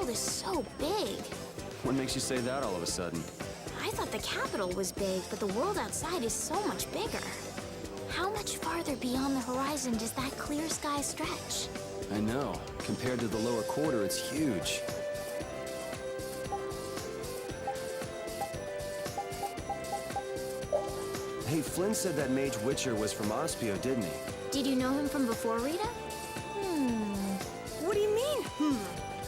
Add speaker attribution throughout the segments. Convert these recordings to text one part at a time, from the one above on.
Speaker 1: world is so big.
Speaker 2: What makes you say that all of a sudden?
Speaker 1: I thought the capital was big, but the world outside is so much bigger. How much farther beyond the horizon does that clear sky stretch?
Speaker 2: I know. Compared to the lower quarter, it's huge. Hey, Flynn said that Mage Witcher was from Ospio, didn't he?
Speaker 1: Did you know him from before, Rita?
Speaker 3: What do you mean,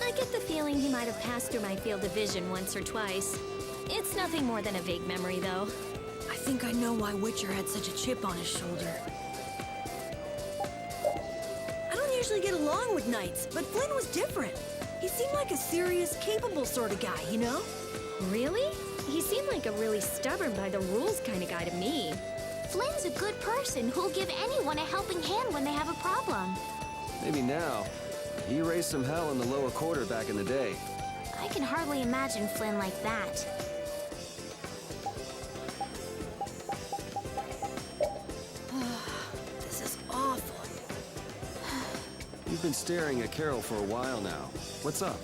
Speaker 4: I get the feeling he might have passed through my field of vision once or twice. It's nothing more than a vague memory, though.
Speaker 3: I think I know why Witcher had such a chip on his shoulder. I don't usually get along with knights, but Flynn was different. He seemed like a serious, capable sort of guy, you know?
Speaker 4: Really? He seemed like a really stubborn by the rules kind of guy to me.
Speaker 1: Flynn's a good person who'll give anyone a helping hand when they have a problem.
Speaker 2: Maybe now. He raised some hell in the lower quarter back in the day.
Speaker 1: I can hardly imagine Flynn like that.
Speaker 3: This is awful.
Speaker 2: You've been staring at Karol for a while now. What's up?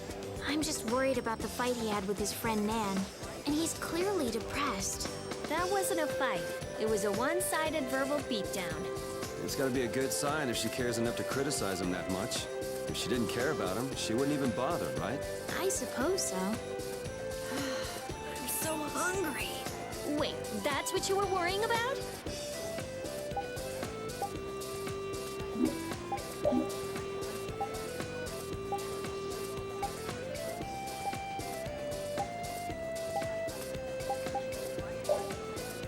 Speaker 1: I'm just worried about the fight he had with his friend Nan. And he's clearly depressed.
Speaker 4: That wasn't a fight. It was a one-sided verbal beatdown.
Speaker 2: It's gotta be a good sign if she cares enough to criticize him that much. If she didn't care about him, she wouldn't even bother, right?
Speaker 1: I suppose so.
Speaker 3: I'm so hungry.
Speaker 4: Wait, that's what you were worrying about?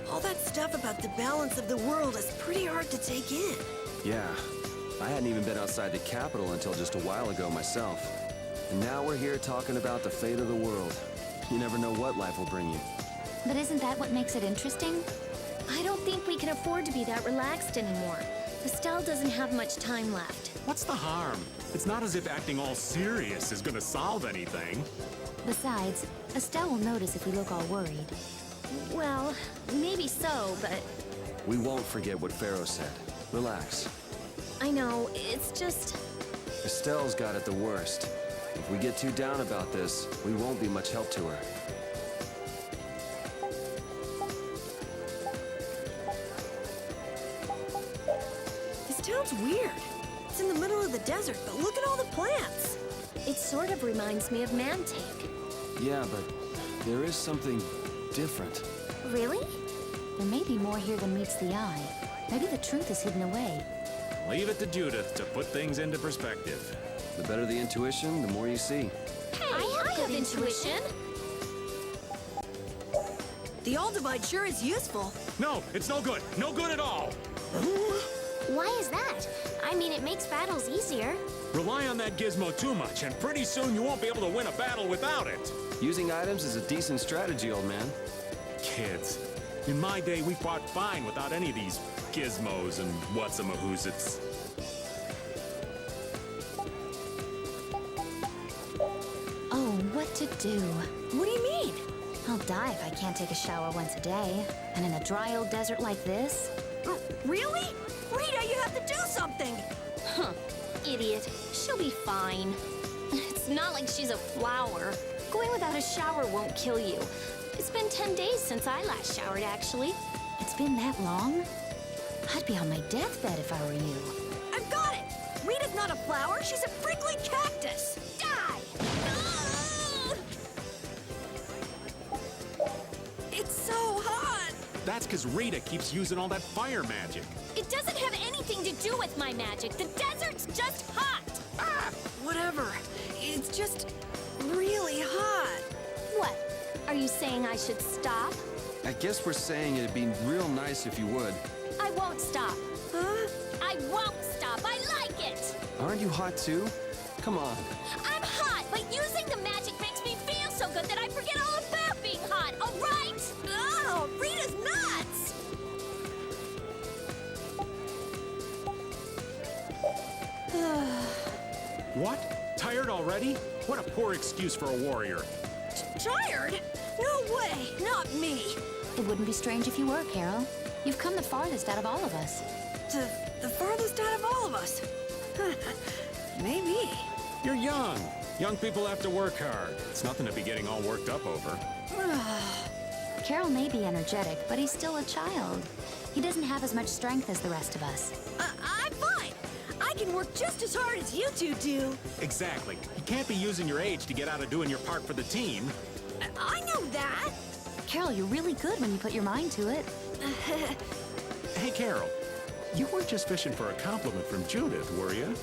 Speaker 3: All that stuff about the balance of the world is pretty hard to take in.
Speaker 2: Yeah. I hadn't even been outside the capital until just a while ago myself. And now we're here talking about the fate of the world. You never know what life will bring you.
Speaker 1: But isn't that what makes it interesting?
Speaker 4: I don't think we can afford to be that relaxed anymore. Estelle doesn't have much time left.
Speaker 5: What's the harm? It's not as if acting all serious is gonna solve anything.
Speaker 1: Besides, Estelle will notice if we look all worried.
Speaker 4: Well, maybe so, but
Speaker 2: We won't forget what Pharaoh said. Relax.
Speaker 4: I know, it's just...
Speaker 2: Estelle's got it the worst. If we get too down about this, we won't be much help to her.
Speaker 3: This town's weird. It's in the middle of the desert, but look at all the plants.
Speaker 4: It sort of reminds me of Mantake.
Speaker 2: Yeah, but there is something different.
Speaker 1: Really? There may be more here than meets the eye. Maybe the truth is hidden away.
Speaker 5: Leave it to Judith to put things into perspective.
Speaker 2: The better the intuition, the more you see.
Speaker 4: Hey, I have intuition.
Speaker 3: The All-Divide sure is useful.
Speaker 5: No, it's no good. No good at all.
Speaker 1: Why is that? I mean, it makes battles easier.
Speaker 5: Rely on that gizmo too much, and pretty soon you won't be able to win a battle without it.
Speaker 2: Using items is a decent strategy, old man.
Speaker 5: Kids, in my day we fought fine without any of these gizmos and what's-a-mahoozits.
Speaker 1: Oh, what to do?
Speaker 3: What do you mean?
Speaker 1: I'll die if I can't take a shower once a day. And in a dry old desert like this?
Speaker 3: Really? Rita, you have to do something!
Speaker 4: Huh, idiot. She'll be fine. It's not like she's a flower. Going without a shower won't kill you. It's been 10 days since I last showered, actually.
Speaker 1: It's been that long? I'd be on my deathbed if I were you.
Speaker 3: I've got it! Rita's not a flower, she's a prickly cactus! Die! It's so hot!
Speaker 5: That's because Rita keeps using all that fire magic.
Speaker 4: It doesn't have anything to do with my magic. The desert's just hot!
Speaker 3: Ah! Whatever. It's just really hot.
Speaker 4: What? Are you saying I should stop?
Speaker 2: I guess we're saying it'd be real nice if you would.
Speaker 4: I won't stop.
Speaker 3: Huh?
Speaker 4: I won't stop. I like it!
Speaker 2: Aren't you hot too? Come on.
Speaker 4: I'm hot, but using the magic makes me feel so good that I forget all about being hot, all right?
Speaker 3: Oh, Rita's nuts!
Speaker 5: What? Tired already? What a poor excuse for a warrior.
Speaker 3: Tired? No way! Not me!
Speaker 1: It wouldn't be strange if you were, Karol. You've come the farthest out of all of us.
Speaker 3: The farthest out of all of us. Maybe.
Speaker 5: You're young. Young people have to work hard. It's nothing to be getting all worked up over.
Speaker 6: Karol may be energetic, but he's still a child. He doesn't have as much strength as the rest of us.
Speaker 3: I'm fine. I can work just as hard as you two do.
Speaker 5: Exactly. You can't be using your age to get out of doing your part for the team.
Speaker 3: I know that.
Speaker 6: Karol, you're really good when you put your mind to it.
Speaker 5: Hey, Karol. You weren't just fishing for a compliment from Judith, were you?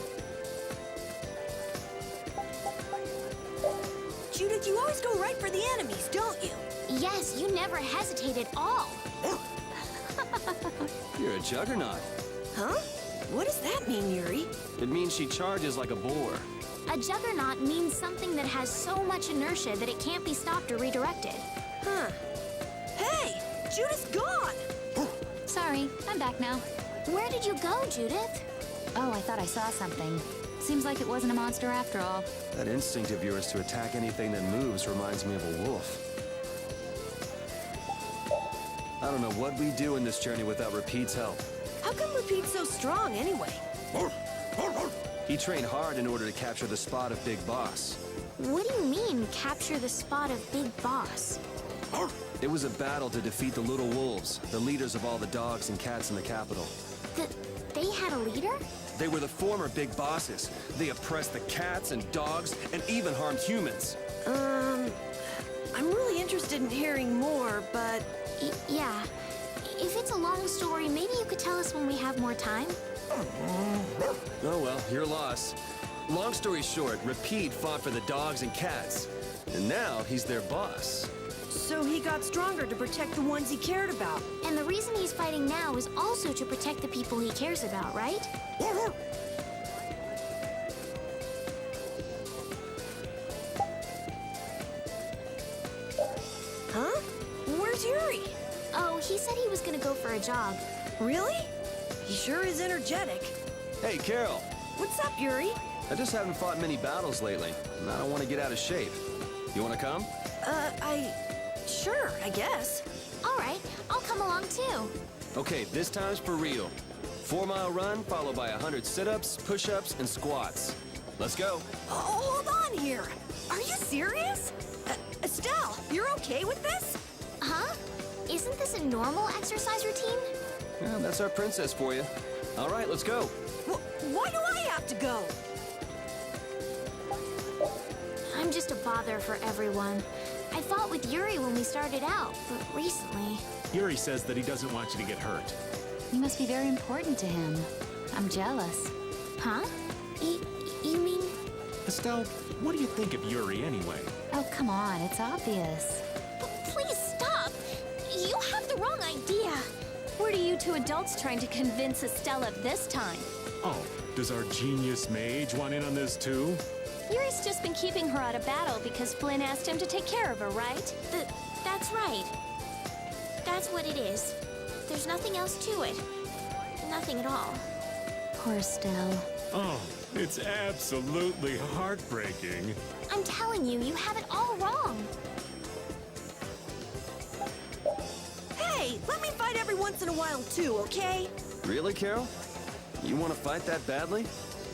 Speaker 3: Judith, you always go right for the enemies, don't you?
Speaker 1: Yes, you never hesitate at all.
Speaker 2: You're a juggernaut.
Speaker 3: Huh? What does that mean, Yuri?
Speaker 2: It means she charges like a boar.
Speaker 1: A juggernaut means something that has so much inertia that it can't be stopped or redirected.
Speaker 3: Huh. Hey! Judith's gone!
Speaker 6: Sorry, I'm back now.
Speaker 1: Where did you go, Judith?
Speaker 6: Oh, I thought I saw something. Seems like it wasn't a monster after all.
Speaker 2: That instinct of yours to attack anything that moves reminds me of a wolf. I don't know what we do in this journey without Repeat's help.
Speaker 3: How come Repeat's so strong, anyway?
Speaker 2: He trained hard in order to capture the spot of Big Boss.
Speaker 1: What do you mean, capture the spot of Big Boss?
Speaker 2: It was a battle to defeat the little wolves, the leaders of all the dogs and cats in the capital.
Speaker 1: They had a leader?
Speaker 2: They were the former big bosses. They oppressed the cats and dogs and even harmed humans.
Speaker 3: I'm really interested in hearing more, but...
Speaker 1: Yeah. If it's a long story, maybe you could tell us when we have more time?
Speaker 2: Oh well, your loss. Long story short, Repeat fought for the dogs and cats. And now he's their boss.
Speaker 3: So he got stronger to protect the ones he cared about.
Speaker 1: And the reason he's fighting now is also to protect the people he cares about, right?
Speaker 3: Huh? Where's Yuri?
Speaker 1: Oh, he said he was gonna go for a jog.
Speaker 3: Really? He sure is energetic.
Speaker 2: Hey, Karol.
Speaker 3: What's up, Yuri?
Speaker 2: I just haven't fought many battles lately, and I don't want to get out of shape. You want to come?
Speaker 3: Sure, I guess.
Speaker 1: All right, I'll come along too.
Speaker 2: Okay, this time's for real. 4-mile run followed by 100 sit-ups, push-ups, and squats. Let's go.
Speaker 3: Oh, hold on here. Are you serious? Estelle, you're okay with this?
Speaker 1: Huh? Isn't this a normal exercise routine?
Speaker 2: Yeah, that's our princess for you. All right, let's go.
Speaker 3: Why do I have to go?
Speaker 1: I'm just a bother for everyone. I fought with Yuri when we started out, but recently...
Speaker 5: Yuri says that he doesn't want you to get hurt.
Speaker 6: You must be very important to him. I'm jealous.
Speaker 1: Huh? You mean...
Speaker 5: Estelle, what do you think of Yuri anyway?
Speaker 6: Oh, come on, it's obvious.
Speaker 1: Please stop! You have the wrong idea!
Speaker 4: What are you two adults trying to convince Estelle of this time?
Speaker 5: Oh, does our genius mage want in on this too?
Speaker 4: Yuri's just been keeping her out of battle because Flynn asked him to take care of her, right?
Speaker 1: That's right. That's what it is. There's nothing else to it. Nothing at all.
Speaker 6: Poor Estelle.
Speaker 5: Oh, it's absolutely heartbreaking.
Speaker 1: I'm telling you, you have it all wrong.
Speaker 3: Hey, let me fight every once in a while too, okay?
Speaker 2: Really, Karol? You want to fight that badly?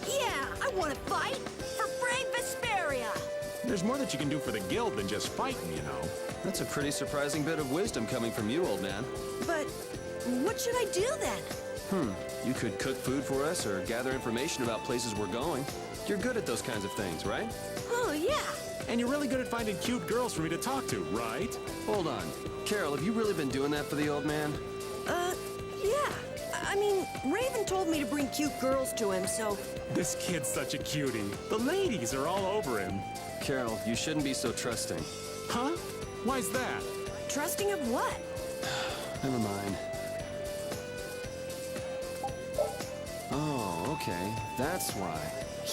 Speaker 3: Yeah, I want to fight for brave Vesperia.
Speaker 5: There's more that you can do for the guild than just fighting, you know.
Speaker 2: That's a pretty surprising bit of wisdom coming from you, old man.
Speaker 3: But what should I do then?
Speaker 2: You could cook food for us or gather information about places we're going. You're good at those kinds of things, right?
Speaker 3: Oh, yeah.
Speaker 5: And you're really good at finding cute girls for me to talk to, right?
Speaker 2: Hold on. Karol, have you really been doing that for the old man?
Speaker 3: Yeah. I mean, Raven told me to bring cute girls to him, so...
Speaker 5: This kid's such a cutie. The ladies are all over him.
Speaker 2: Karol, you shouldn't be so trusting.
Speaker 5: Huh? Why's that?
Speaker 3: Trusting of what?
Speaker 2: Never mind. Oh, okay. That's why.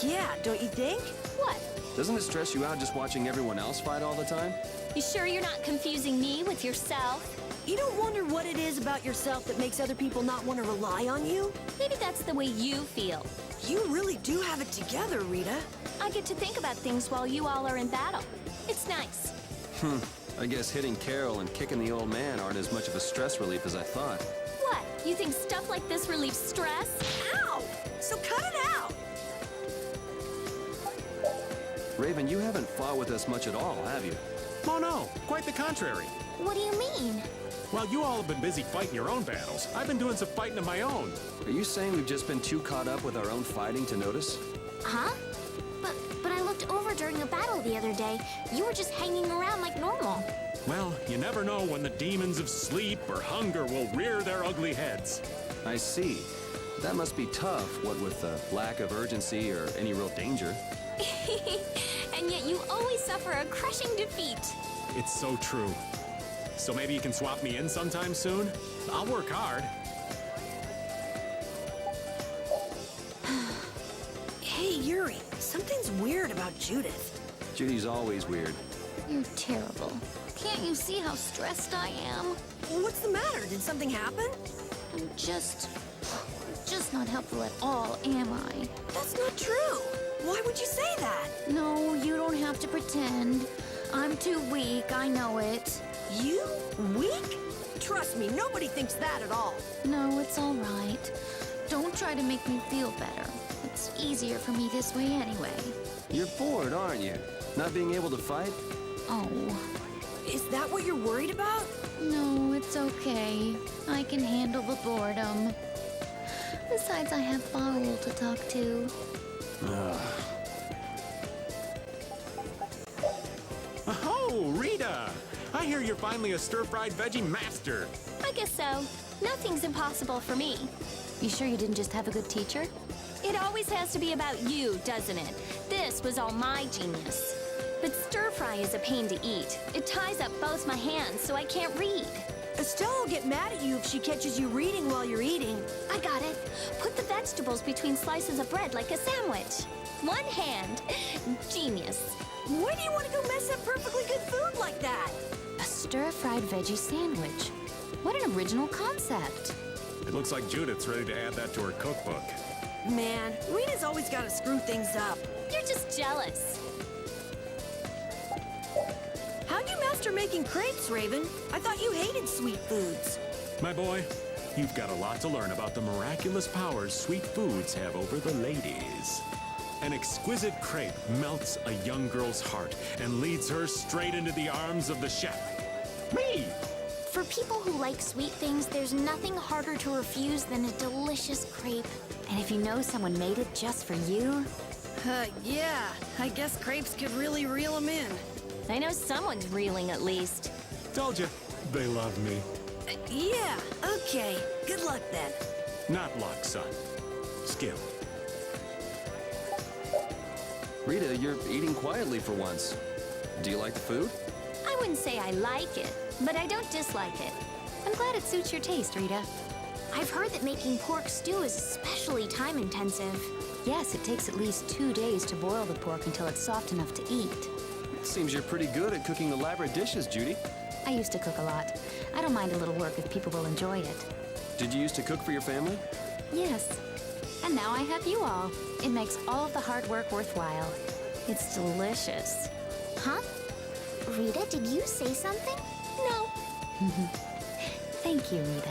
Speaker 3: Yeah, don't you think?
Speaker 4: What?
Speaker 2: Doesn't it stress you out just watching everyone else fight all the time?
Speaker 4: You sure you're not confusing me with yourself?
Speaker 3: You don't wonder what it is about yourself that makes other people not want to rely on you?
Speaker 4: Maybe that's the way you feel.
Speaker 3: You really do have it together, Rita.
Speaker 4: I get to think about things while you all are in battle. It's nice.
Speaker 2: I guess hitting Karol and kicking the old man aren't as much of a stress relief as I thought.
Speaker 4: What? You think stuff like this relieves stress?
Speaker 3: Ow! So cut it out!
Speaker 2: Raven, you haven't fought with us much at all, have you?
Speaker 5: Oh no, quite the contrary.
Speaker 1: What do you mean?
Speaker 5: While you all have been busy fighting your own battles, I've been doing some fighting of my own.
Speaker 2: Are you saying we've just been too caught up with our own fighting to notice?
Speaker 1: Huh? But I looked over during a battle the other day. You were just hanging around like normal.
Speaker 5: Well, you never know when the demons of sleep or hunger will rear their ugly heads.
Speaker 2: I see. That must be tough, what with the lack of urgency or any real danger.
Speaker 4: And yet you always suffer a crushing defeat.
Speaker 5: It's so true. So maybe you can swap me in sometime soon? I'll work hard.
Speaker 3: Hey, Yuri, something's weird about Judith.
Speaker 2: Judy's always weird.
Speaker 6: You're terrible. Can't you see how stressed I am?
Speaker 3: What's the matter? Did something happen?
Speaker 6: I'm just not helpful at all, am I?
Speaker 3: That's not true. Why would you say that?
Speaker 6: No, you don't have to pretend. I'm too weak, I know it.
Speaker 3: You? Weak? Trust me, nobody thinks that at all.
Speaker 6: No, it's all right. Don't try to make me feel better. It's easier for me this way anyway.
Speaker 2: You're bored, aren't you? Not being able to fight?
Speaker 6: Oh,
Speaker 3: Is that what you're worried about?
Speaker 6: no, it's okay. I can handle the boredom. Besides, I have Karol to talk to.
Speaker 5: Oh, Rita! I hear you're finally a stir-fried veggie master.
Speaker 4: I guess so. Nothing's impossible for me.
Speaker 6: You sure you didn't just have a good teacher?
Speaker 4: It always has to be about you, doesn't it? This was all my genius. But stir-fry is a pain to eat. It ties up both my hands so I can't read.
Speaker 3: Estelle will get mad at you if she catches you reading while you're eating.
Speaker 4: I got it. Put the vegetables between slices of bread like a sandwich. One hand. Genius.
Speaker 3: Why do you want to go mess up perfectly good food like that?
Speaker 6: A stir-fried veggie sandwich. What an original concept.
Speaker 5: It looks like Judith's ready to add that to her cookbook.
Speaker 3: Man, Rita's always got to screw things up.
Speaker 4: You're just jealous.
Speaker 3: How'd you master making crepes, Raven? I thought you hated sweet foods.
Speaker 5: My boy, you've got a lot to learn about the miraculous powers sweet foods have over the ladies. An exquisite crepe melts a young girl's heart and leads her straight into the arms of the chef. Me!
Speaker 1: For people who like sweet things, there's nothing harder to refuse than a delicious crepe.
Speaker 6: And if you know someone made it just for you,
Speaker 3: Yeah, I guess crepes could really reel them in.
Speaker 4: I know someone's reeling at least.
Speaker 5: Told you, they love me.
Speaker 3: Yeah, okay. Good luck then.
Speaker 5: Not luck, son. Skill.
Speaker 2: Rita, you're eating quietly for once. Do you like the food?
Speaker 4: I wouldn't say I like it, but I don't dislike it.
Speaker 6: I'm glad it suits your taste, Rita.
Speaker 1: I've heard that making pork stew is especially time-intensive.
Speaker 6: Yes, it takes at least 2 days to boil the pork until it's soft enough to eat.
Speaker 2: Seems you're pretty good at cooking elaborate dishes, Judy.
Speaker 6: I used to cook a lot. I don't mind a little work if people will enjoy it.
Speaker 2: Did you used to cook for your family?
Speaker 6: Yes. And now I have you all. It makes all of the hard work worthwhile. It's delicious.
Speaker 1: Huh? Rita, did you say something?
Speaker 4: No.
Speaker 6: Thank you, Rita.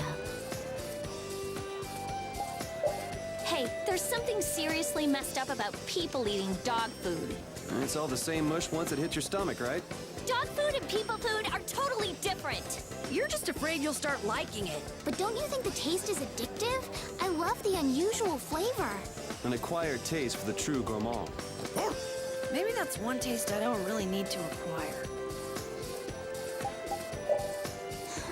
Speaker 4: Hey, there's something seriously messed up about people eating dog food.
Speaker 2: It's all the same mush once it hits your stomach, right?
Speaker 4: Dog food and people food are totally different.
Speaker 3: You're just afraid you'll start liking it.
Speaker 1: But don't you think the taste is addictive? I love the unusual flavor.
Speaker 2: An acquired taste for the true gourmand.
Speaker 3: Maybe that's one taste I don't really need to acquire.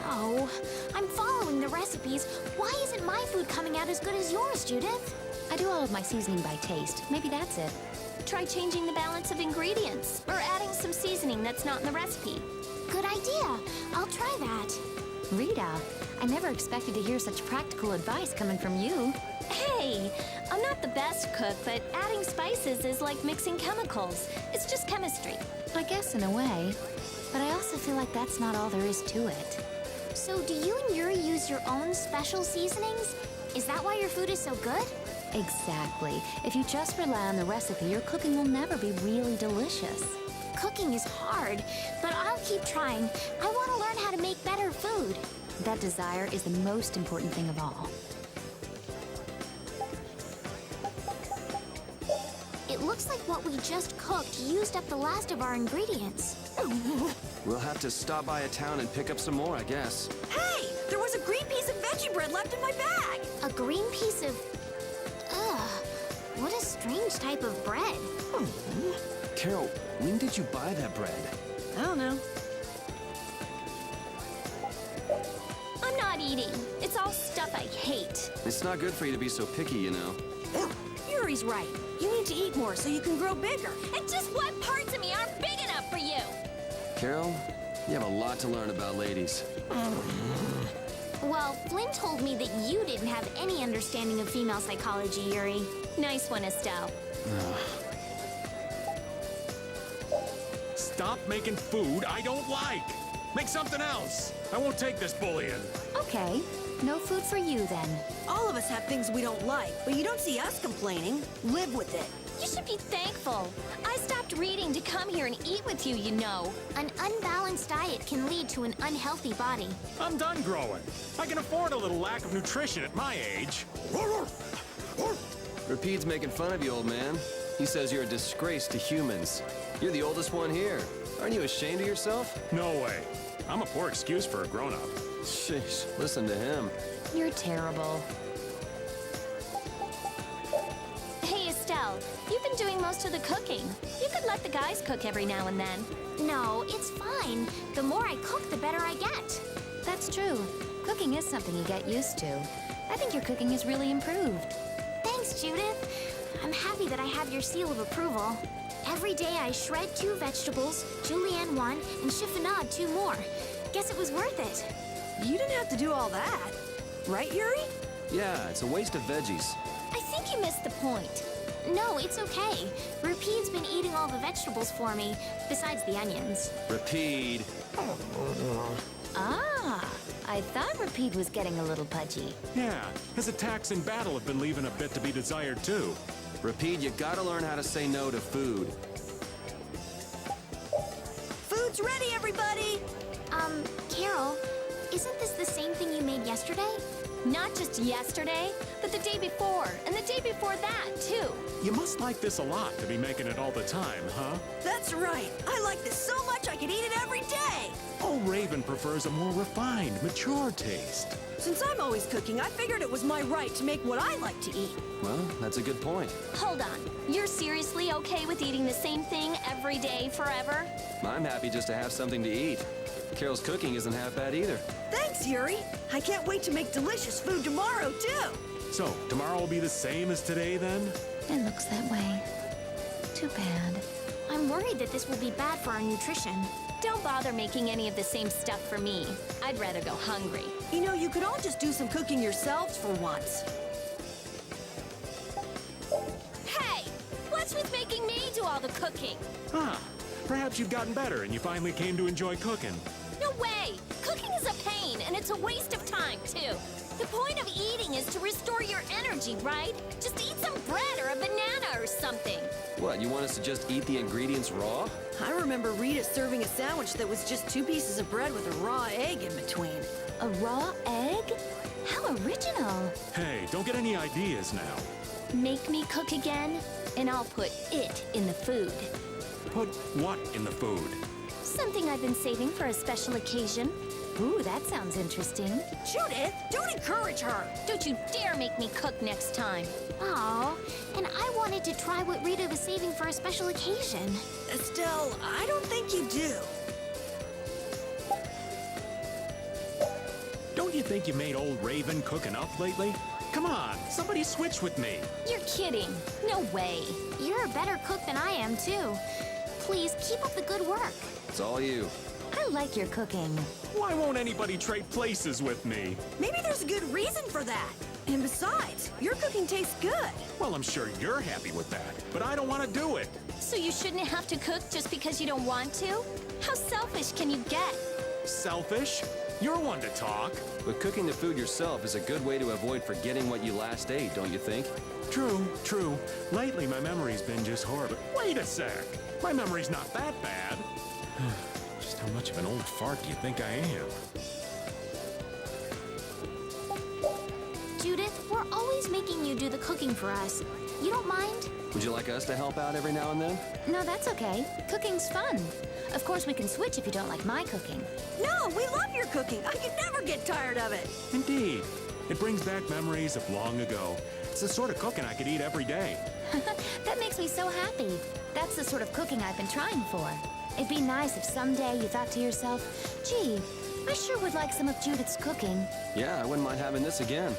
Speaker 1: Oh, I'm following the recipes. Why isn't my food coming out as good as yours, Judith?
Speaker 6: I do all of my seasoning by taste. Maybe that's it.
Speaker 4: Try changing the balance of ingredients or adding some seasoning that's not in the recipe.
Speaker 1: Good idea. I'll try that.
Speaker 6: Rita, I never expected to hear such practical advice coming from you.
Speaker 4: Hey, I'm not the best cook, but adding spices is like mixing chemicals. It's just chemistry.
Speaker 6: I guess in a way. But I also feel like that's not all there is to it.
Speaker 1: So do you and Yuri use your own special seasonings? Is that why your food is so good?
Speaker 6: Exactly. If you just rely on the recipe, your cooking will never be really delicious.
Speaker 1: Cooking is hard, but I'll keep trying. I want to learn how to make better food.
Speaker 6: That desire is the most important thing of all.
Speaker 1: It looks Looks like what we just cooked used up the last of our ingredients.
Speaker 2: We'll have to stop by a town and pick up some more, I guess.
Speaker 3: Hey! There was a green piece of veggie bread left in my bag!
Speaker 1: A green piece of... Ugh. What a strange type of bread.
Speaker 2: Karol, when did you buy that bread?
Speaker 3: I don't know.
Speaker 4: I'm not eating. It's all stuff I hate.
Speaker 2: It's not good for you to be so picky, you know.
Speaker 3: Yuri's right. You need to eat more so you can grow bigger.
Speaker 4: And just what parts of me aren't big enough for you?
Speaker 2: Karol, you have a lot to learn about ladies.
Speaker 1: Well, Flynn told me that you didn't have any understanding of female psychology, Yuri.
Speaker 4: Nice one, Estelle.
Speaker 5: Stop making food I don't like. Make something else. I won't take this bullying.
Speaker 6: Okay, no food for you then.
Speaker 3: All of us have things we don't like, but you don't see us complaining. Live with it.
Speaker 4: You should be thankful. I stopped reading to come here and eat with you, you know.
Speaker 1: An unbalanced diet can lead to an unhealthy body.
Speaker 5: I'm done growing. I can afford a little lack of nutrition at my age.
Speaker 2: Rapide's making fun of you, old man. He says you're a disgrace to humans. You're the oldest one here. Aren't you ashamed of yourself?
Speaker 5: No way. I'm a poor excuse for a grown-up.
Speaker 2: Sheesh, listen to him.
Speaker 6: You're terrible.
Speaker 4: Hey, Estelle, you've been doing most of the cooking. You could let the guys cook every now and then.
Speaker 1: No, it's fine. The more I cook, the better I get.
Speaker 6: That's true. Cooking is something you get used to. I think your cooking has really improved.
Speaker 1: Thanks, Judith. I'm happy that I have your seal of approval. Every day I shred 2 vegetables, julienne 1, and chiffonade 2 more. Guess it was worth it.
Speaker 3: You didn't have to do all that. Right, Yuri?
Speaker 2: Yeah, it's a waste of veggies.
Speaker 4: I think you missed the point.
Speaker 1: No, it's okay. Rapide's been eating all the vegetables for me, besides the onions.
Speaker 2: Rapide.
Speaker 6: Ah, I thought Rapide was getting a little pudgy.
Speaker 5: Yeah, his attacks in battle have been leaving a bit to be desired, too.
Speaker 2: Rapide, you gotta learn how to say no to food.
Speaker 3: Food's ready, everybody!
Speaker 1: Karol, isn't this the same thing you made yesterday?
Speaker 4: Not just yesterday, but the day before, and the day before that, too.
Speaker 5: You must like this a lot to be making it all the time, huh?
Speaker 3: That's right. I like this so much I could eat it every day.
Speaker 5: Old Raven prefers a more refined, mature taste.
Speaker 3: Since I'm always cooking, I figured it was my right to make what I like to eat.
Speaker 2: Well, that's a good point.
Speaker 4: Hold on. You're seriously okay with eating the same thing every day forever?
Speaker 2: I'm happy just to have something to eat. Karol's cooking isn't half bad either.
Speaker 3: Thanks, Yuri. I can't wait to make delicious food tomorrow, too.
Speaker 5: So, tomorrow will be the same as today, then?
Speaker 6: It looks that way. Too bad.
Speaker 1: I'm worried that this will be bad for our nutrition.
Speaker 4: Don't bother making any of the same stuff for me. I'd rather go hungry.
Speaker 3: You know, you could all just do some cooking yourselves for once.
Speaker 4: Hey! What's with making me do all the cooking?
Speaker 5: Ah, perhaps you've gotten better and you finally came to enjoy cooking.
Speaker 4: No way! Cooking is a pain, and it's a waste of time, too. The point of eating is to restore your energy, right? Just eat some bread or a banana or something.
Speaker 2: What, you want us to just eat the ingredients raw?
Speaker 3: I remember Rita serving a sandwich that was just 2 pieces of bread with a raw egg in between.
Speaker 6: A raw egg? How original.
Speaker 5: Hey, don't get any ideas now.
Speaker 4: Make me cook again, and I'll put it in the food.
Speaker 5: Put what in the food?
Speaker 4: Something I've been saving for a special occasion.
Speaker 6: Ooh, that sounds interesting.
Speaker 3: Judith, don't encourage her.
Speaker 4: Don't you dare make me cook next time.
Speaker 1: Aw, and I wanted to try what Rita was saving for a special occasion.
Speaker 3: Estelle, I don't think you do.
Speaker 5: Don't you think you made old Raven cook enough lately? Come on, somebody switch with me.
Speaker 4: You're kidding. No way.
Speaker 1: You're a better cook than I am, too. Please, keep up the good work.
Speaker 2: It's all you.
Speaker 6: I like your cooking.
Speaker 5: Why won't anybody trade places with me?
Speaker 3: Maybe there's a good reason for that. And besides, your cooking tastes good.
Speaker 5: Well, I'm sure you're happy with that, but I don't want to do it.
Speaker 4: So you shouldn't have to cook just because you don't want to? How selfish can you get?
Speaker 5: Selfish? You're one to talk.
Speaker 2: But cooking the food yourself is a good way to avoid forgetting what you last ate, don't you think?
Speaker 5: True, true. Lately, my memory's been just horrible. Wait a sec. My memory's not that bad. Just how much of an old fart do you think I am?
Speaker 1: Judith, we're always making you do the cooking for us. You don't mind?
Speaker 2: Would you like us to help out every now and then?
Speaker 6: No, that's okay. Cooking's fun. Of course, we can switch if you don't like my cooking.
Speaker 3: No, we love your cooking. I can never get tired of it.
Speaker 5: Indeed. It brings back memories of long ago. It's the sort of cooking I could eat every day.
Speaker 6: That makes me so happy. That's the sort of cooking I've been trying for. It'd be nice if someday you thought to yourself, gee, I sure would like some of Judith's cooking.
Speaker 2: Yeah, I wouldn't mind having this again.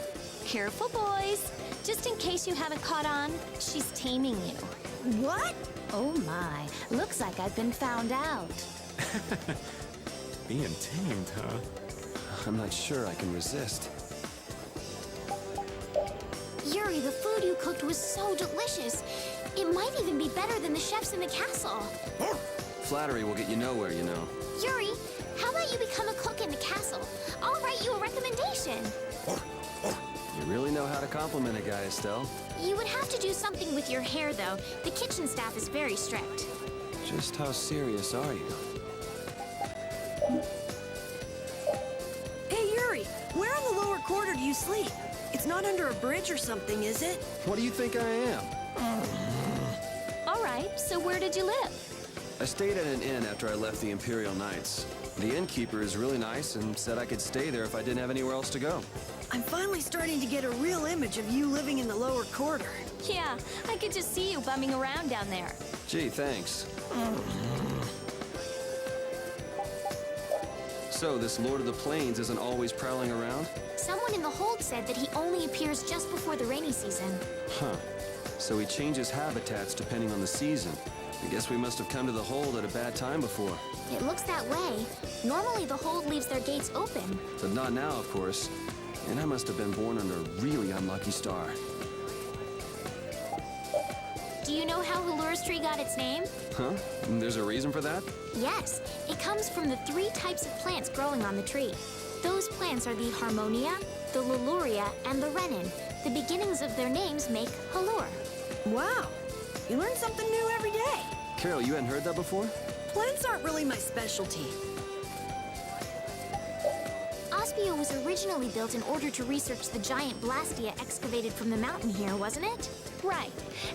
Speaker 4: Careful, boys. Just in case you haven't caught on, she's taming you.
Speaker 3: What?
Speaker 6: Oh my, looks like I've been found out.
Speaker 5: Being tamed, huh?
Speaker 2: I'm not sure I can resist.
Speaker 1: Yuri, the food you cooked was so delicious. It might even be better than the chefs in the castle.
Speaker 2: Flattery will get you nowhere, you know.
Speaker 1: Yuri, how about you become a cook in the castle? I'll write you a recommendation.
Speaker 2: You really know how to compliment a guy, Estelle.
Speaker 1: You would have to do something with your hair, though. The kitchen staff is very strict.
Speaker 2: Just how serious are you?
Speaker 3: Hey, Yuri, where in the lower quarter do you sleep? It's not under a bridge or something, is it?
Speaker 2: What do you think I am?
Speaker 4: All right, so where did you live?
Speaker 2: I stayed at an inn after I left the Imperial Knights. The innkeeper is really nice and said I could stay there if I didn't have anywhere else to go.
Speaker 3: I'm finally starting to get a real image of you living in the lower quarter.
Speaker 4: Yeah, I could just see you bumming around down there.
Speaker 2: Gee, thanks. So, this Lord of the Plains isn't always prowling around?
Speaker 1: Someone in the hold said that he only appears just before the rainy season.
Speaker 2: Huh. So he changes habitats depending on the season. I guess we must have come to the hold at a bad time before.
Speaker 1: It looks that way. Normally, the hold leaves their gates open.
Speaker 2: But not now, of course. And I must have been born under a really unlucky star.
Speaker 1: Do you know how Halura's tree got its name?
Speaker 2: Huh? And there's a reason for that?
Speaker 1: Yes, it comes from the 3 types of plants growing on the tree. Those plants are the Harmonia, the Leluria, and the Renin. The beginnings of their names make Halure.
Speaker 3: Wow, you learn something new every day.
Speaker 2: Karol, you hadn't heard that before?
Speaker 3: Plants aren't really my specialty.
Speaker 1: Ospio was originally built in order to research the giant Blastia excavated from the mountain here, wasn't it?
Speaker 4: Right.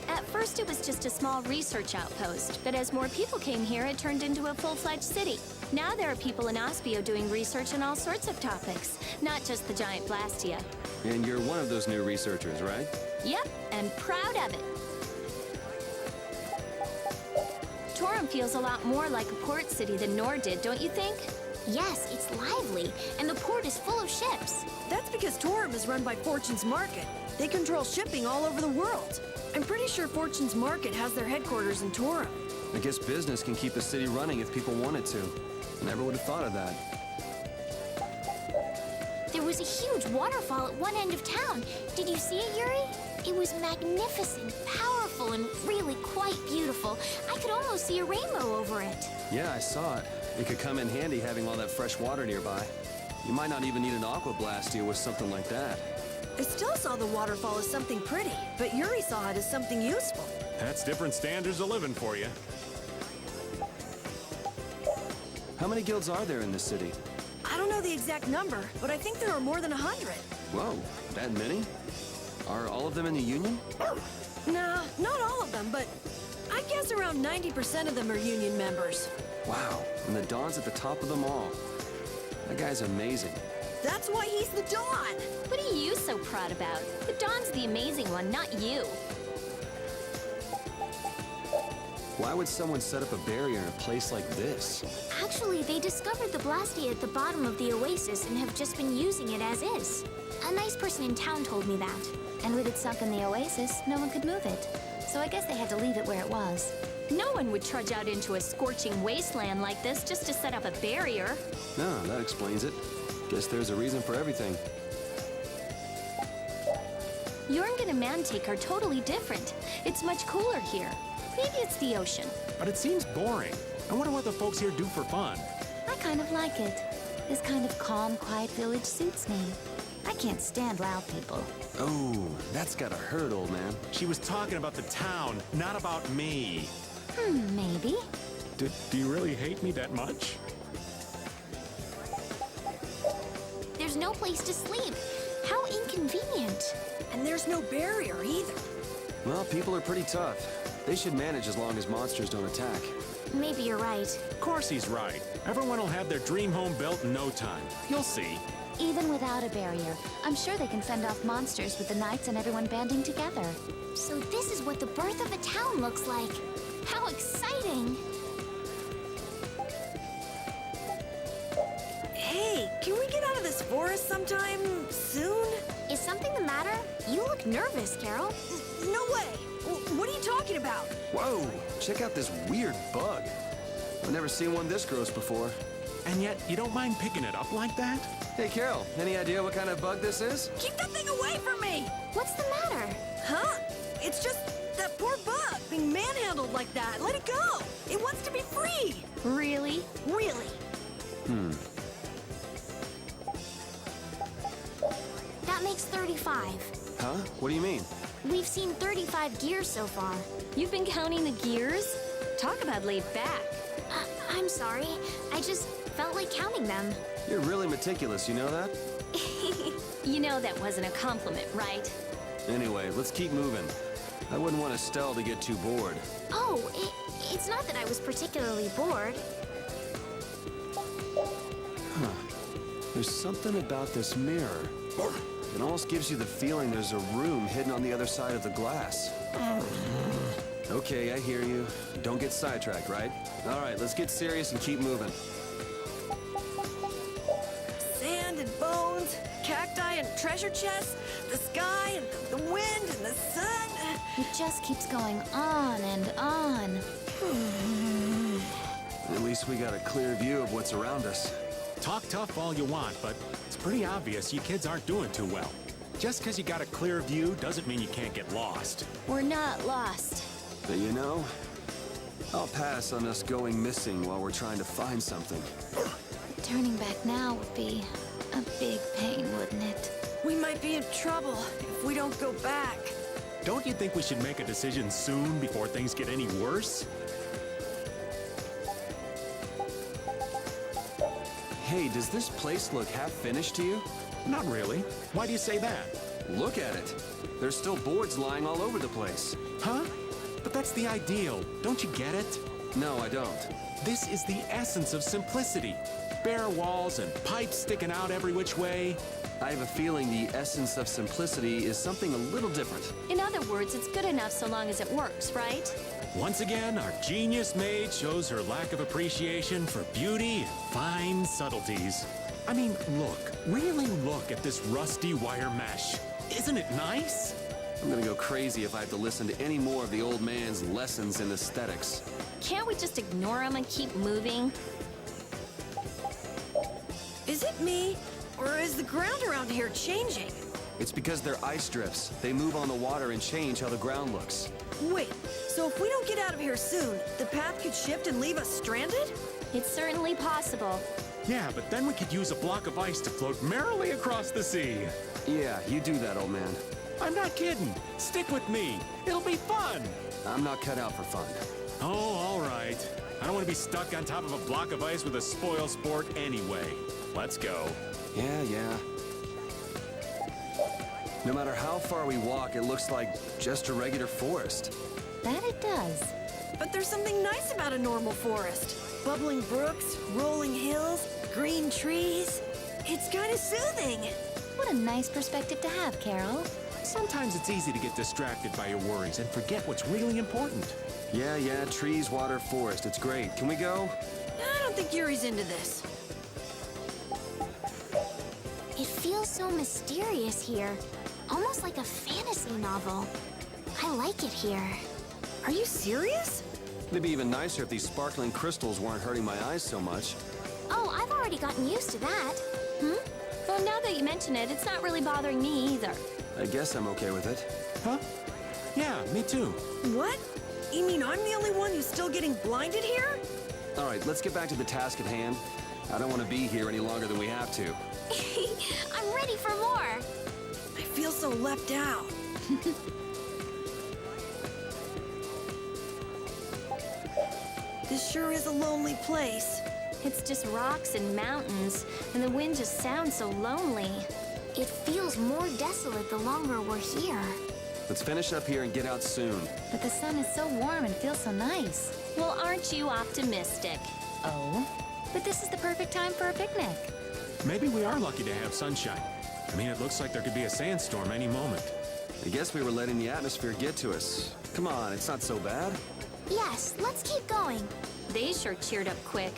Speaker 4: At first it was just a small research outpost, but as more people came here, it turned into a full-fledged city. Now there are people in Ospio doing research on all sorts of topics, not just the giant Blastia.
Speaker 2: And you're one of those new researchers, right?
Speaker 4: Yep, and proud of it. Torum feels a lot more like a port city than Nor did, don't you think?
Speaker 1: Yes, it's lively, and the port is full of ships.
Speaker 3: That's because Torum is run by Fortune's Market. They control shipping all over the world. I'm pretty sure Fortune's Market has their headquarters in Torum.
Speaker 2: I guess business can keep the city running if people wanted to. Never would have thought of that.
Speaker 1: There was a huge waterfall at one end of town. Did you see it, Yuri? It was magnificent, powerful, and really quite beautiful. I could almost see a rainbow over it.
Speaker 2: Yeah, I saw it. It could come in handy having all that fresh water nearby. You might not even need an aqua blastia with something like that.
Speaker 3: I still saw the waterfall as something pretty, but Yuri saw it as something useful.
Speaker 5: That's different standards of living for you.
Speaker 2: How many guilds are there in this city?
Speaker 3: I don't know the exact number, but I think there are more than 100.
Speaker 2: Whoa, that many? Are all of them in the Union?
Speaker 3: Nah, not all of them, but I guess around 90% of them are Union members.
Speaker 2: Wow, and the Dawn's at the top of them all. That guy's amazing.
Speaker 3: That's why he's the Dawn!
Speaker 4: What are you so proud about? The Dawn's the amazing one, not you.
Speaker 2: Why would someone set up a barrier in a place like this?
Speaker 1: Actually, they discovered the Blastia at the bottom of the oasis and have just been using it as is. A nice person in town told me that.
Speaker 6: And with it sunk in the oasis, no one could move it. So I guess they had to leave it where it was.
Speaker 4: No one would trudge out into a scorching wasteland like this just to set up a barrier.
Speaker 2: No, that explains it. Guess there's a reason for everything.
Speaker 4: Jorgen and Mantake are totally different. It's much cooler here. Maybe it's the ocean.
Speaker 5: But it seems boring. I wonder what the folks here do for fun.
Speaker 6: I kind of like it. This kind of calm, quiet village suits me. I can't stand loud people.
Speaker 2: Oh, that's gotta hurt, old man.
Speaker 5: She was talking about the town, not about me.
Speaker 6: Maybe.
Speaker 5: Do you really hate me that much?
Speaker 1: There's no place to sleep. How inconvenient.
Speaker 3: And there's no barrier either.
Speaker 2: Well, people are pretty tough. They should manage as long as monsters don't attack.
Speaker 1: Maybe you're right.
Speaker 5: Of course he's right. Everyone will have their dream home built in no time. You'll see.
Speaker 6: Even without a barrier, I'm sure they can fend off monsters with the knights and everyone banding together.
Speaker 1: So this is what the birth of a town looks like. How exciting!
Speaker 3: Hey, can we get out of this forest sometime soon?
Speaker 1: Is something the matter? You look nervous, Karol.
Speaker 3: No way! What are you talking about?
Speaker 2: Whoa! Check out this weird bug. I've never seen one this gross before.
Speaker 5: And yet, you don't mind picking it up like that?
Speaker 2: Hey, Karol, any idea what kind of bug this is?
Speaker 3: Keep that thing away from me!
Speaker 1: What's the matter?
Speaker 3: Huh? It's just that poor bug being manhandled like that. Let it go! It wants to be free!
Speaker 4: Really?
Speaker 3: Really?
Speaker 1: That makes 35.
Speaker 2: Huh? What do you mean?
Speaker 1: We've seen 35 gears so far.
Speaker 4: You've been counting the gears? Talk about laid back.
Speaker 1: I'm sorry. I just felt like counting them.
Speaker 2: You're really meticulous, you know that?
Speaker 4: You know that wasn't a compliment, right?
Speaker 2: Anyway, let's keep moving. I wouldn't want Estelle to get too bored.
Speaker 1: Oh, it's not that I was particularly bored.
Speaker 2: There's something about this mirror. It almost gives you the feeling there's a room hidden on the other side of the glass. Okay, I hear you. Don't get sidetracked, right? All right, let's get serious and keep moving.
Speaker 3: Sand and bones, cacti and treasure chests, the sky and the wind and the sun.
Speaker 6: It just keeps going on and on.
Speaker 2: At least we got a clear view of what's around us.
Speaker 5: Talk tough all you want, but it's pretty obvious you kids aren't doing too well. Just because you got a clear view doesn't mean you can't get lost.
Speaker 4: We're not lost.
Speaker 2: But you know, I'll pass on us going missing while we're trying to find something.
Speaker 6: Turning back now would be a big pain, wouldn't it?
Speaker 3: We might be in trouble if we don't go back.
Speaker 5: Don't you think we should make a decision soon before things get any worse?
Speaker 2: Hey, does this place look half-finished to you?
Speaker 5: Not really. Why do you say that?
Speaker 2: Look at it. There's still boards lying all over the place.
Speaker 5: Huh? But that's the ideal. Don't you get it?
Speaker 2: No, I don't.
Speaker 5: This is the essence of simplicity. Bare walls and pipes sticking out every which way.
Speaker 2: I have a feeling the essence of simplicity is something a little different.
Speaker 4: In other words, it's good enough so long as it works, right?
Speaker 5: Once again, our genius maid shows her lack of appreciation for beauty and fine subtleties. I mean, look, really look at this rusty wire mesh. Isn't it nice?
Speaker 2: I'm gonna go crazy if I have to listen to any more of the old man's lessons in aesthetics.
Speaker 4: Can't we just ignore them and keep moving?
Speaker 3: Is it me, or is the ground around here changing?
Speaker 2: It's because they're ice drifts. They move on the water and change how the ground looks.
Speaker 3: Wait, so if we don't get out of here soon, the path could shift and leave us stranded?
Speaker 4: It's certainly possible.
Speaker 5: Yeah, but then we could use a block of ice to float merrily across the sea.
Speaker 2: Yeah, you do that, old man.
Speaker 5: I'm not kidding. Stick with me. It'll be fun.
Speaker 2: I'm not cut out for fun.
Speaker 5: Oh, all right. I don't want to be stuck on top of a block of ice with a spoil sport anyway. Let's go.
Speaker 2: Yeah. No matter how far we walk, it looks like just a regular forest.
Speaker 6: That it does.
Speaker 3: But there's something nice about a normal forest. Bubbling brooks, rolling hills, green trees. It's kind of soothing.
Speaker 6: What a nice perspective to have, Karol.
Speaker 5: Sometimes it's easy to get distracted by your worries and forget what's really important.
Speaker 2: Yeah, trees, water, forest. It's great. Can we go?
Speaker 3: I don't think Yuri's into this.
Speaker 1: It feels so mysterious here. Almost like a fantasy novel. I like it here.
Speaker 3: Are you serious?
Speaker 2: It'd be even nicer if these sparkling crystals weren't hurting my eyes so much.
Speaker 1: Oh, I've already gotten used to that.
Speaker 4: Well, now that you mention it, it's not really bothering me either.
Speaker 2: I guess I'm okay with it.
Speaker 5: Huh? Yeah, me too.
Speaker 3: What? You mean I'm the only one who's still getting blinded here?
Speaker 2: All right, let's get back to the task at hand. I don't want to be here any longer than we have to.
Speaker 1: I'm ready for more.
Speaker 3: I feel so left out. This sure is a lonely place.
Speaker 4: It's just rocks and mountains, and the wind just sounds so lonely.
Speaker 1: It feels more desolate the longer we're here.
Speaker 2: Let's finish up here and get out soon.
Speaker 6: But the sun is so warm and feels so nice.
Speaker 4: Well, aren't you optimistic?
Speaker 6: Oh? But this is the perfect time for a picnic.
Speaker 5: Maybe we are lucky to have sunshine. I mean, it looks like there could be a sandstorm any moment.
Speaker 2: I guess we were letting the atmosphere get to us. Come on, it's not so bad.
Speaker 1: Yes, let's keep going.
Speaker 4: They sure cheered up quick.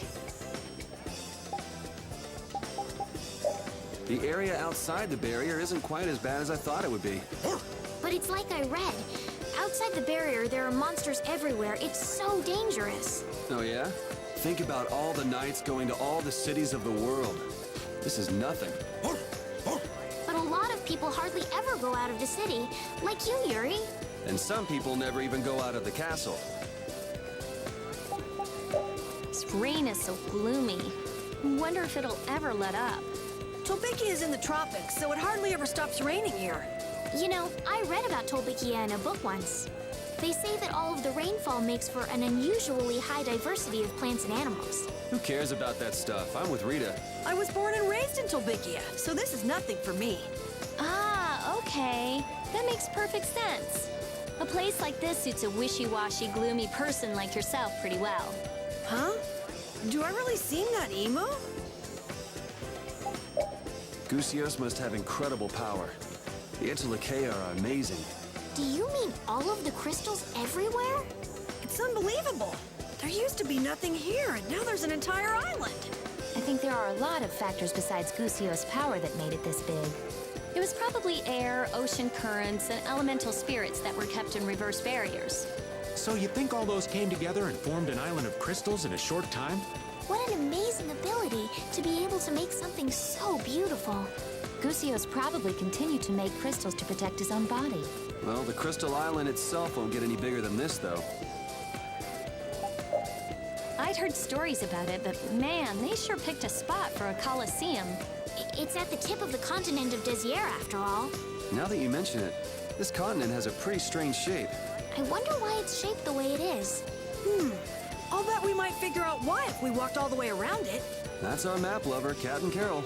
Speaker 2: The area outside the barrier isn't quite as bad as I thought it would be.
Speaker 1: But it's like I read. Outside the barrier, there are monsters everywhere. It's so dangerous.
Speaker 2: Oh yeah? Think about all the nights going to all the cities of the world. This is nothing.
Speaker 1: But a lot of people hardly ever go out of the city, like you, Yuri.
Speaker 2: And some people never even go out of the castle.
Speaker 4: This rain is so gloomy. Wonder if it'll ever let up.
Speaker 3: Tolbikia is in the tropics, so it hardly ever stops raining here.
Speaker 1: You know, I read about Tolbikia in a book once. They say that all of the rainfall makes for an unusually high diversity of plants and animals.
Speaker 2: Who cares about that stuff? I'm with Rita.
Speaker 3: I was born and raised in Tolbikia, so this is nothing for me.
Speaker 4: Ah, okay. That makes perfect sense. A place like this suits a wishy-washy, gloomy person like yourself pretty well.
Speaker 3: Huh? Do I really seem that emo?
Speaker 2: Gusios must have incredible power. The Antilochea are amazing.
Speaker 1: Do you mean all of the crystals everywhere?
Speaker 3: It's unbelievable. There used to be nothing here, and now there's an entire island.
Speaker 6: I think there are a lot of factors besides Gusio's power that made it this big.
Speaker 4: It was probably air, ocean currents, and elemental spirits that were kept in reverse barriers.
Speaker 5: So you think all those came together and formed an island of crystals in a short time?
Speaker 1: What an amazing ability to be able to make something so beautiful.
Speaker 6: Gusio's probably continued to make crystals to protect his own body.
Speaker 2: Well, the Crystal Island itself won't get any bigger than this, though.
Speaker 4: I'd heard stories about it, but man, they sure picked a spot for a coliseum.
Speaker 1: It's at the tip of the continent of Desier, after all.
Speaker 2: Now that you mention it, this continent has a pretty strange shape.
Speaker 1: I wonder why it's shaped the way it is.
Speaker 3: I'll bet we might figure out why if we walked all the way around it.
Speaker 2: That's our map lover, Cat and Karol.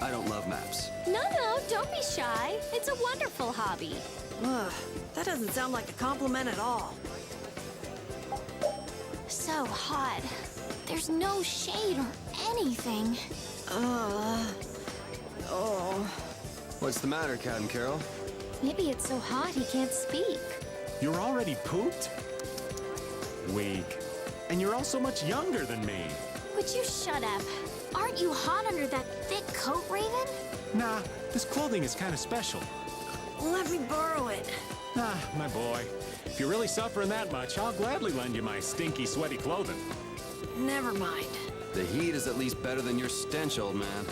Speaker 2: I don't love maps.
Speaker 4: No, don't be shy. It's a wonderful hobby.
Speaker 3: Ugh, that doesn't sound like a compliment at all.
Speaker 1: So hot. There's no shade or anything.
Speaker 2: What's the matter, Cat and Karol?
Speaker 6: Maybe it's so hot he can't speak.
Speaker 5: You're already pooped? Weak. And you're also much younger than me.
Speaker 1: Would you shut up? Aren't you hot under that thick coat, Raven?
Speaker 5: Nah, this clothing is kind of special.
Speaker 3: Let me borrow it.
Speaker 5: Ah, my boy. If you're really suffering that much, I'll gladly lend you my stinky, sweaty clothing.
Speaker 3: Never mind.
Speaker 2: The heat is at least better than your stench, old man.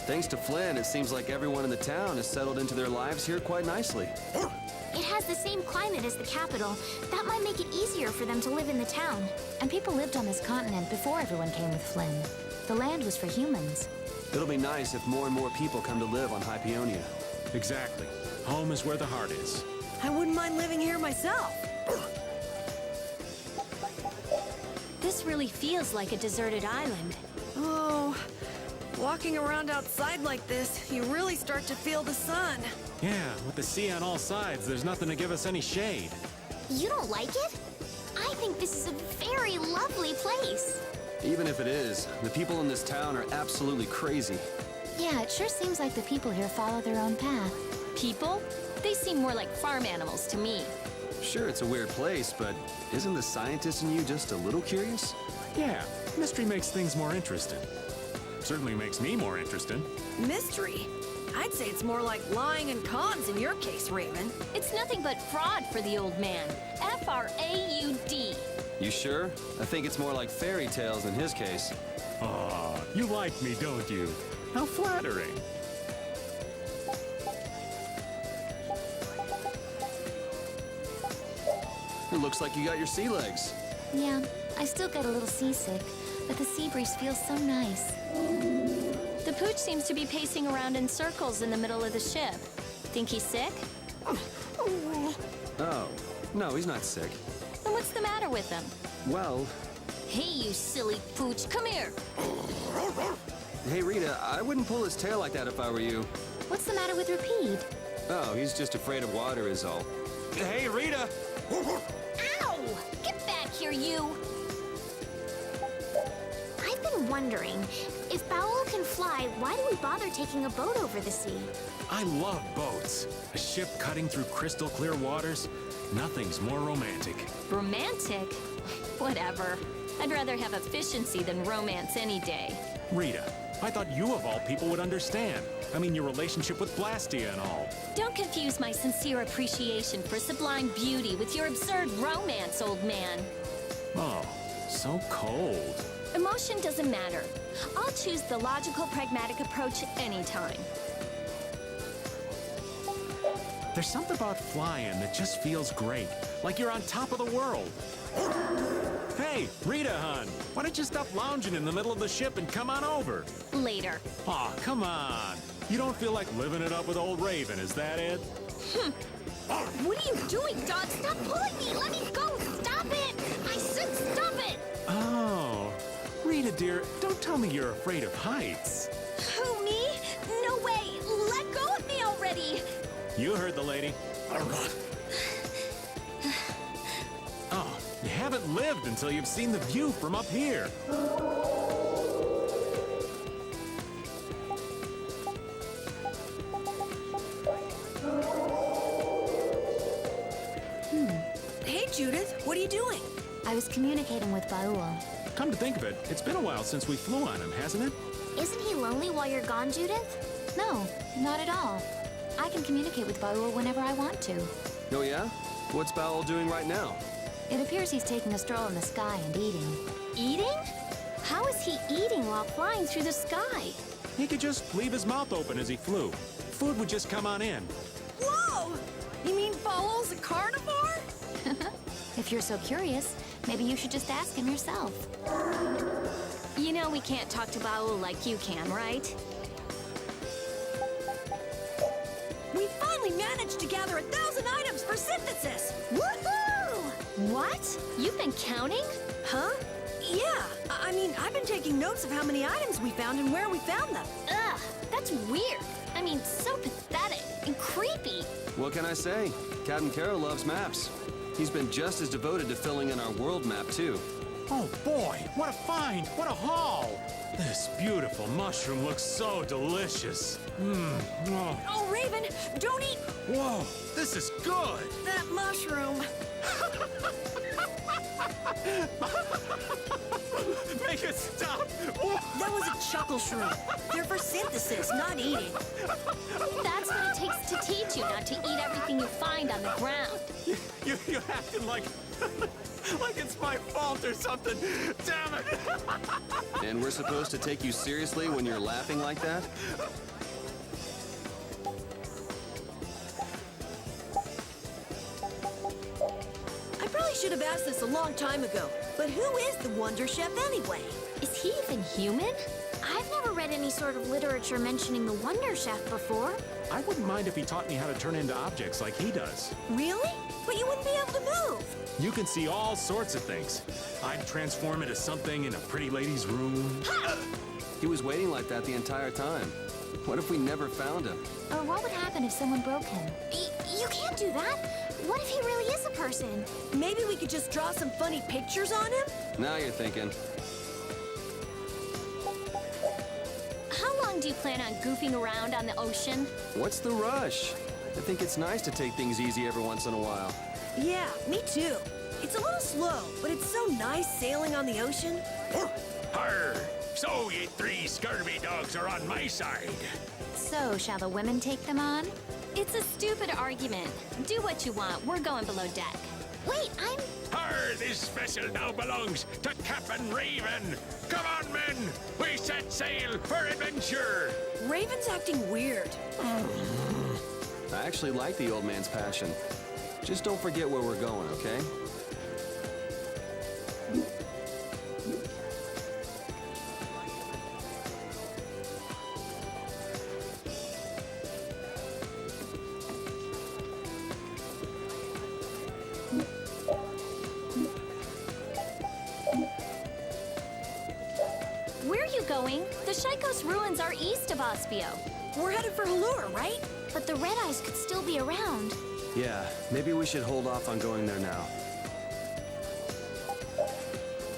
Speaker 2: Thanks to Flynn, it seems like everyone in the town has settled into their lives here quite nicely.
Speaker 1: It has the same climate as the capital. That might make it easier for them to live in the town.
Speaker 6: And people lived on this continent before everyone came with Flynn. The land was for humans.
Speaker 2: It'll be nice if more and more people come to live on High Peonia.
Speaker 5: Exactly. Home is where the heart is.
Speaker 3: I wouldn't mind living here myself.
Speaker 4: This really feels like a deserted island.
Speaker 3: Oh, walking around outside like this, you really start to feel the sun.
Speaker 5: Yeah, with the sea on all sides, there's nothing to give us any shade.
Speaker 1: You don't like it? I think this is a very lovely place.
Speaker 2: Even if it is, the people in this town are absolutely crazy.
Speaker 6: Yeah, it sure seems like the people here follow their own path.
Speaker 4: People? They seem more like farm animals to me.
Speaker 2: Sure, it's a weird place, but isn't the scientist in you just a little curious?
Speaker 5: Yeah, mystery makes things more interesting. Certainly makes me more interested.
Speaker 3: Mystery? I'd say it's more like lying and cons in your case, Raven.
Speaker 4: It's nothing but fraud for the old man. F-R-A-U-D.
Speaker 2: You sure? I think it's more like fairy tales in his case.
Speaker 5: Aw, you like me, don't you? How flattering.
Speaker 2: It looks like you got your sea legs.
Speaker 6: Yeah, I still get a little seasick, but the sea breeze feels so nice.
Speaker 4: The pooch seems to be pacing around in circles in the middle of the ship. Think he's sick?
Speaker 2: Oh, no, he's not sick.
Speaker 4: Then what's the matter with him?
Speaker 2: Well,
Speaker 4: Hey, you silly pooch, come here.
Speaker 2: Hey, Rita, I wouldn't pull his tail like that if I were you.
Speaker 6: What's the matter with Rapide?
Speaker 2: Oh, he's just afraid of water is all. Hey, Rita!
Speaker 4: Ow! Get back here, you!
Speaker 1: I've been wondering, if Baul can fly, why do we bother taking a boat over the sea?
Speaker 5: I love boats. A ship cutting through crystal clear waters. Nothing's more romantic.
Speaker 4: Romantic? Whatever. I'd rather have efficiency than romance any day.
Speaker 5: Rita, I thought you of all people would understand. I mean, your relationship with Blastia and all.
Speaker 4: Don't confuse my sincere appreciation for sublime beauty with your absurd romance, old man.
Speaker 5: Oh, so cold.
Speaker 4: Emotion doesn't matter. I'll choose the logical, pragmatic approach anytime.
Speaker 5: There's something about flying that just feels great. Like you're on top of the world. Hey, Rita, hon, why don't you stop lounging in the middle of the ship and come on over?
Speaker 4: Later.
Speaker 5: Aw, come on. You don't feel like living it up with old Raven, is that it?
Speaker 4: What are you doing, dog? Stop pulling me! Let me go! Stop it! I said stop it!
Speaker 5: Oh, Rita, dear, don't tell me you're afraid of heights.
Speaker 4: Who, me? No way! Let go of me already!
Speaker 5: You heard the lady. Oh, you haven't lived until you've seen the view from up here.
Speaker 3: Hey, Judith, what are you doing?
Speaker 6: I was communicating with Baul.
Speaker 5: Come to think of it, it's been a while since we flew on him, hasn't it?
Speaker 1: Isn't he lonely while you're gone, Judith?
Speaker 6: No, not at all. I can communicate with Baul whenever I want to.
Speaker 2: Oh, yeah? What's Baul doing right now?
Speaker 6: It appears he's taking a stroll in the sky and eating.
Speaker 4: Eating? How is he eating while flying through the sky?
Speaker 5: He could just leave his mouth open as he flew. Food would just come on in.
Speaker 3: Whoa! You mean Baul's a carnivore?
Speaker 6: If you're so curious, maybe you should just ask him yourself.
Speaker 4: You know we can't talk to Baul like you can, right?
Speaker 3: We finally managed to gather 1,000 items for synthesis!
Speaker 4: Woohoo! What? You've been counting?
Speaker 3: Huh? Yeah, I mean, I've been taking notes of how many items we found and where we found them.
Speaker 4: Ugh, that's weird. I mean, so pathetic and creepy.
Speaker 2: What can I say? Captain Karol loves maps. He's been just as devoted to filling in our world map, too.
Speaker 5: Oh boy, what a find! What a haul! This beautiful mushroom looks so delicious. Oh.
Speaker 3: Oh, Raven, don't eat
Speaker 5: Whoa, this is good!
Speaker 3: that mushroom.
Speaker 5: Make it stop! Whoa.
Speaker 3: That was a chuckle shroom. They're for synthesis, not eating.
Speaker 4: That's what it takes to teach you not to eat everything you find on the ground.
Speaker 5: You acting like like it's my fault or something. Damn it!
Speaker 2: And we're supposed to take you seriously when you're laughing like that?
Speaker 3: I probably should have asked this a long time ago, but who is the Wonder Chef anyway?
Speaker 4: Is he even human?
Speaker 1: I've never read any sort of literature mentioning the Wonder Chef before.
Speaker 5: I wouldn't mind if he taught me how to turn into objects like he does.
Speaker 3: Really? But you wouldn't be able to move.
Speaker 5: You can see all sorts of things. I'd transform into something in a pretty lady's room.
Speaker 2: He was waiting like that the entire time. What if we never found him?
Speaker 6: Or what would happen if someone broke him?
Speaker 1: You can't do that. What if he really is a person?
Speaker 3: Maybe we could just draw some funny pictures on him?
Speaker 2: Now you're thinking.
Speaker 4: How long do you plan on goofing around on the ocean?
Speaker 2: What's the rush? I think it's nice to take things easy every once in a while.
Speaker 3: Yeah, me too. It's a little slow, but it's so nice sailing on the ocean.
Speaker 5: Arr! So you three scurvy dogs are on my side.
Speaker 6: So, shall the women take them on?
Speaker 4: It's a stupid argument. Do what you want. We're going below deck.
Speaker 1: Wait, I'm...
Speaker 5: Arr! This vessel now belongs to Captain Raven. Come on, men! We set sail for adventure!
Speaker 3: Raven's acting weird.
Speaker 2: I actually like the old man's passion. Just don't forget where we're going, okay?
Speaker 4: Where are you going? The Shaikos ruins are east of Aspio.
Speaker 3: We're headed for Halur, right?
Speaker 1: But the Red Eyes could still be around.
Speaker 2: Yeah, maybe we should hold off on going there now.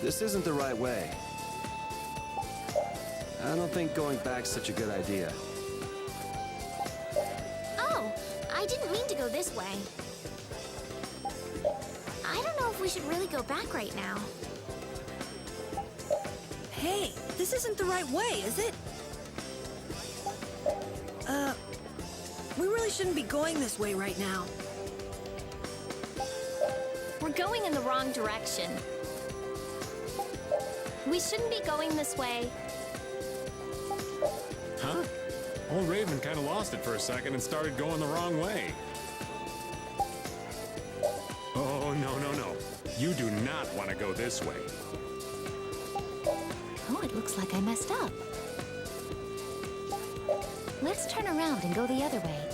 Speaker 2: This isn't the right way. I don't think going back's such a good idea.
Speaker 1: Oh, I didn't mean to go this way. I don't know if we should really go back right now.
Speaker 3: Hey, this isn't the right way, is it? We really shouldn't be going this way right now.
Speaker 4: We're going in the wrong direction. We shouldn't be going this way.
Speaker 5: Huh? Old Raven kind of lost it for a second and started going the wrong way. Oh, no. You do not want to go this way.
Speaker 6: Oh, it looks like I messed up. Let's turn around and go the other way.